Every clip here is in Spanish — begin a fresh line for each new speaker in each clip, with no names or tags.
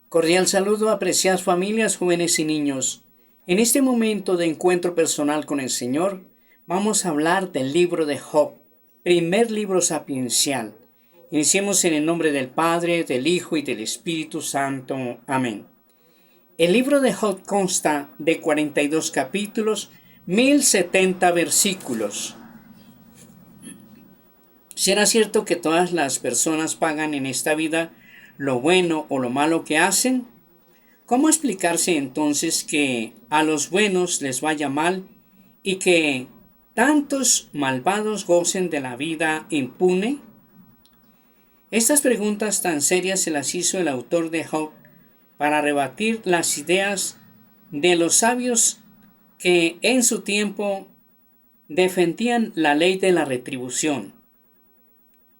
Cordial saludo, apreciadas familias, jóvenes y niños. En este momento de encuentro personal con el Señor, vamos a hablar del libro de Job, primer libro sapiencial. Iniciemos en el nombre del Padre, del Hijo y del Espíritu Santo. Amén. El libro de Job consta de 42 capítulos, 1070 versículos. ¿Será cierto que todas las personas pagan en esta vida lo bueno o lo malo que hacen? ¿Cómo explicarse entonces que a los buenos les vaya mal y que tantos malvados gocen de la vida impune? Estas preguntas tan serias se las hizo el autor de Job para rebatir las ideas de los sabios que en su tiempo defendían la ley de la retribución.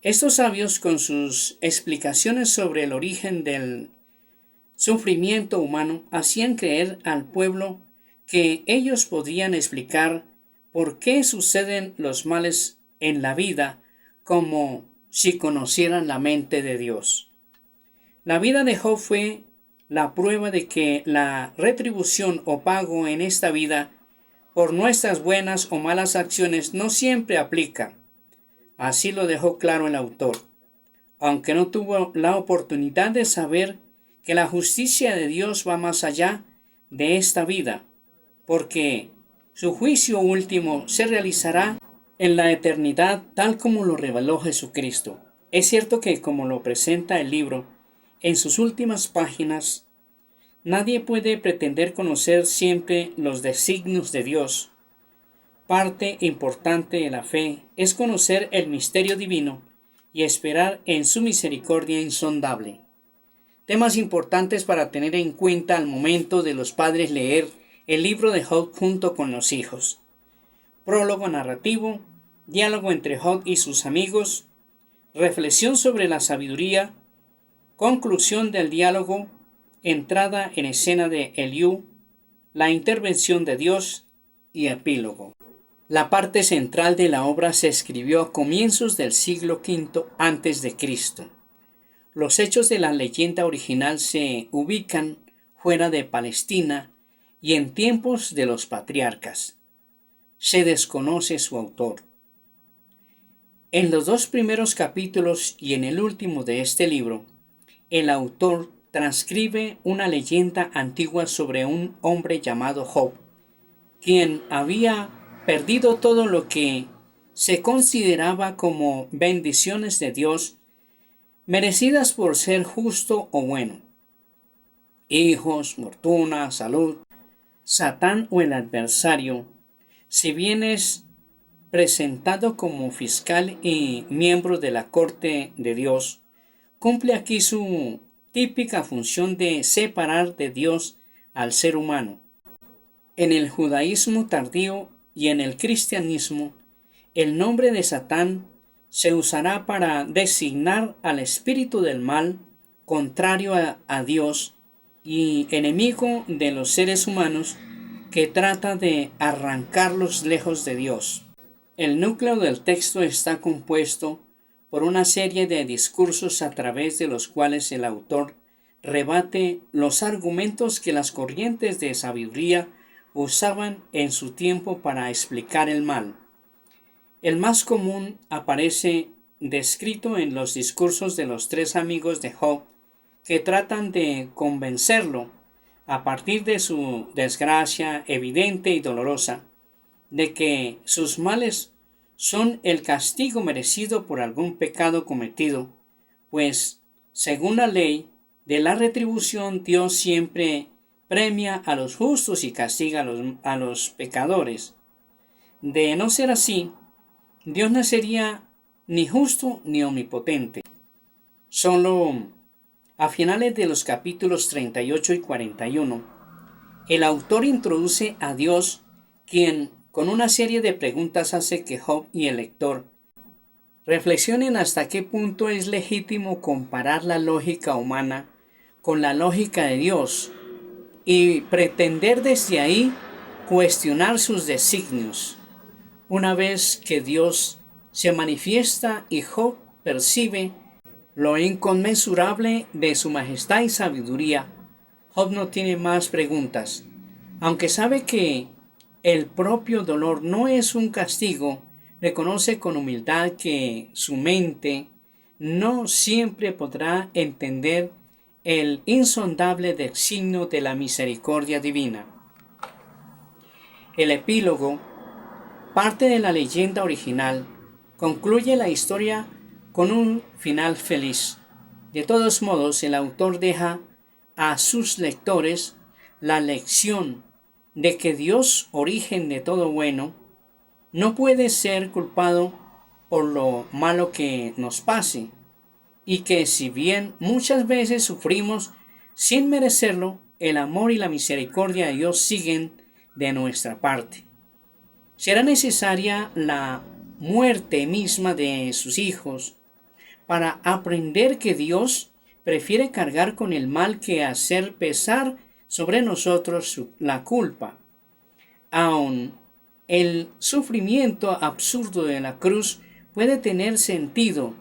Estos sabios, con sus explicaciones sobre el origen del sufrimiento humano, hacían creer al pueblo que ellos podían explicar por qué suceden los males en la vida, como si conocieran la mente de Dios. La vida de Job fue la prueba de que la retribución o pago en esta vida por nuestras buenas o malas acciones no siempre aplica. Así lo dejó claro el autor, aunque no tuvo la oportunidad de saber que la justicia de Dios va más allá de esta vida, porque su juicio último se realizará en la eternidad, tal como lo reveló Jesucristo. Es cierto que, como lo presenta el libro, en sus últimas páginas, nadie puede pretender conocer siempre los designios de Dios. Parte importante de la fe es conocer el misterio divino y esperar en su misericordia insondable. Temas importantes para tener en cuenta al momento de los padres leer el libro de Job junto con los hijos. Prólogo narrativo, diálogo entre Job y sus amigos, reflexión sobre la sabiduría, conclusión del diálogo, entrada en escena de Eliú, la intervención de Dios y epílogo. La parte central de la obra se escribió a comienzos del siglo V a.C. Los hechos de la leyenda original se ubican fuera de Palestina y en tiempos de los patriarcas. Se desconoce su autor. En los dos primeros capítulos y en el último de este libro, el autor transcribe una leyenda antigua sobre un hombre llamado Job, quien había perdido todo lo que se consideraba como bendiciones de Dios, merecidas por ser justo o bueno: hijos, fortuna, salud. Satán, o el adversario, si bien es presentado como fiscal y miembro de la corte de Dios, cumple aquí su típica función de separar de Dios al ser humano. En el judaísmo tardío y en el cristianismo, el nombre de Satán se usará para designar al espíritu del mal, contrario a Dios y enemigo de los seres humanos, que trata de arrancarlos lejos de Dios. El núcleo del texto está compuesto por una serie de discursos a través de los cuales el autor rebate los argumentos que las corrientes de sabiduría usaban en su tiempo para explicar el mal. El más común aparece descrito en los discursos de los tres amigos de Job, que tratan de convencerlo, a partir de su desgracia evidente y dolorosa, de que sus males son el castigo merecido por algún pecado cometido, pues, según la ley de la retribución, Dios siempre premia a los justos y castiga a los pecadores. De no ser así, Dios no sería ni justo ni omnipotente. Solo a finales de los capítulos 38 y 41, el autor introduce a Dios, quien con una serie de preguntas hace que Job y el lector reflexionen hasta qué punto es legítimo comparar la lógica humana con la lógica de Dios y pretender desde ahí cuestionar sus designios. Una vez que Dios se manifiesta y Job percibe lo inconmensurable de su majestad y sabiduría, Job no tiene más preguntas. Aunque sabe que el propio dolor no es un castigo, reconoce con humildad que su mente no siempre podrá entender el insondable designio de la misericordia divina. El epílogo, parte de la leyenda original, concluye la historia con un final feliz. De todos modos, el autor deja a sus lectores la lección de que Dios, origen de todo bueno, no puede ser culpado por lo malo que nos pase, y que si bien muchas veces sufrimos sin merecerlo, el amor y la misericordia de Dios siguen de nuestra parte. Será necesaria la muerte misma de sus hijos para aprender que Dios prefiere cargar con el mal que hacer pesar sobre nosotros la culpa. Aun el sufrimiento absurdo de la cruz puede tener sentido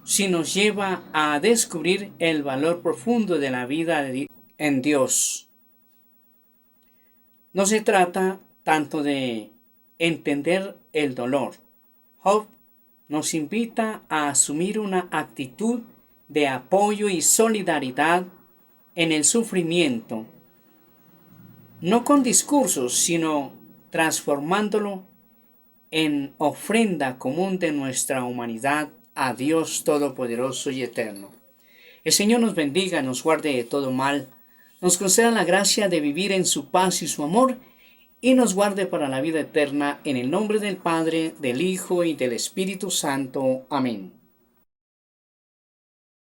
si nos lleva a descubrir el valor profundo de la vida en Dios. No se trata tanto de entender el dolor. Job nos invita a asumir una actitud de apoyo y solidaridad en el sufrimiento, no con discursos, sino transformándolo en ofrenda común de nuestra humanidad a Dios Todopoderoso y Eterno. El Señor nos bendiga, nos guarde de todo mal, nos conceda la gracia de vivir en su paz y su amor, y nos guarde para la vida eterna, en el nombre del Padre, del Hijo y del Espíritu Santo. Amén.